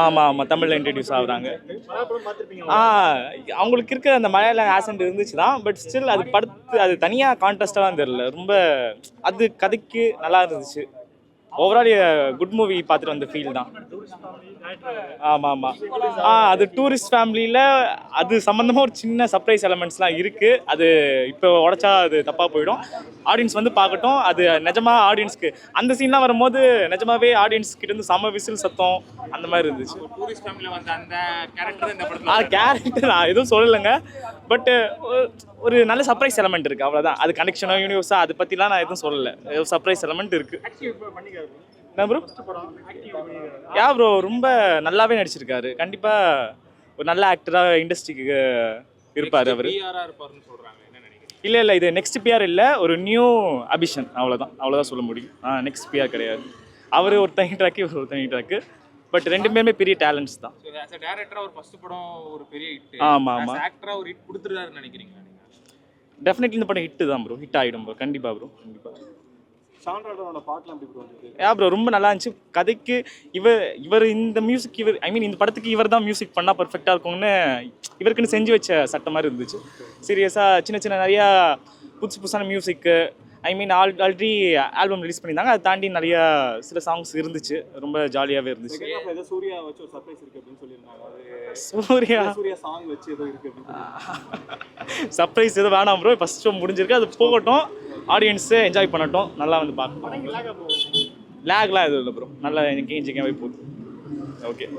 ஆமாம் ஆமாம், தமிழில் இன்ட்ரடியூஸ் ஆகுறாங்க. அவங்களுக்கு இருக்கிற அந்த மலையாள ஆசன்ட் இருந்துச்சு தான். பட் ஸ்டில் அது படுத்து அது தனியாக கான்ட்ராஸ்டாக தான் தெரியல. ரொம்ப அது கதைக்கு நல்லா இருந்துச்சு. ஓவரால் குட் மூவி பார்த்துட்டு வந்த ஃபீல் தான். ஆமாம் ஆமாம். அது டூரிஸ்ட் ஃபேமிலியில் அது சம்மந்தமாக ஒரு சின்ன சர்ப்ரைஸ் எலமெண்ட்ஸ்லாம் இருக்குது. அது இப்போ உடச்சா அது தப்பாக போயிடும். ஆடியன்ஸ் வந்து பார்க்கட்டும். அது நிஜமாக ஆடியன்ஸ்க்கு அந்த சீன்லாம் வரும்போது நிஜமாவே ஆடியன்ஸ் கிட்டேருந்து செம்ம விசில் சத்தம் அந்த மாதிரி இருந்துச்சு. டூரிஸ்ட் ஃபேமிலியில் வந்த அந்த கேரக்டர் இந்த படத்தில் கேரக்டர் நான் எதுவும் சொல்லலைங்க. பட்டு ஒரு நல்ல சர்ப்ரைஸ் எலமெண்ட் இருக்குது, அவ்வளோதான். அது கனெக்ஷனோ யூனிவர்ஸா அதை பற்றிலாம் நான் எதுவும் சொல்லலை. சர்ப்ரைஸ் எலமெண்ட் இருக்குது. என்ன ப்ரோ? ப்ரோ ரொம்ப நல்லாவே நடிச்சிருக்காரு. கண்டிப்பாக ஒரு நல்ல ஆக்டராக இண்டஸ்ட்ரிக்கு இருப்பார் அவர். இல்லை இது நெக்ஸ்ட் பிஆர் இல்லை, ஒரு நியூ அபிஷன், அவ்வளோதான் சொல்ல முடியும். நெக்ஸ்ட் பிஆர் கிடையாது. அவர் ஒரு தனி ட்ராக்கு, இவர் ஒரு தனி ட்ராக்கு. பட் ரெண்டு பேருமே பெரிய டேலண்ட்ஸ் தான். டேரக்டரா ஒரு ஃபர்ஸ்ட் படம் ஒரு பெரிய ஹிட். ஆமாம் ஆக்டரா ஒரு ஹிட் கொடுத்துறாருன்னு நினைக்கிறீங்களா? டெஃபினெட்லி இந்த படம் ஹிட்டு தான் ப்ரோ. ஹிட் ஆகிடும் ப்ரோ, கண்டிப்பாக ப்ரோ, கண்டிப்பாக. ப்ரோ ரொம்ப நல்லா இருந்துச்சு. கதைக்கு இவர் இந்த மியூசிக் இந்த படத்துக்கு இவர் தான் மியூசிக் பண்ணால் பர்ஃபெக்டாக இருக்கும்னு இவருக்குன்னு செஞ்சு வச்ச சட்டம் மாதிரி இருந்துச்சு. சீரியஸாக சின்ன நிறையா புதுசான மியூசிக்கு ஆல்ரெடி ஆல்பம் ரிலீஸ் பண்ணியிருந்தாங்க. அதை தாண்டி நிறையா சில சாங்ஸ் இருந்துச்சு. ரொம்ப ஜாலியாகவே இருந்துச்சு. சர்ப்ரைஸ் எதுவும் வேணாம் ப்ரோ. ஃபர்ஸ்ட் ஷோ முடிஞ்சிருக்கு, அது போகட்டும். ஆடியன்ஸு என்ஜாய் பண்ணட்டும், நல்லா வந்து பார்க்கணும். லேக்லாம் எதுவும் இல்லை ப்ரோ. நல்லா எங்கேயும் போகுது. ஓகே.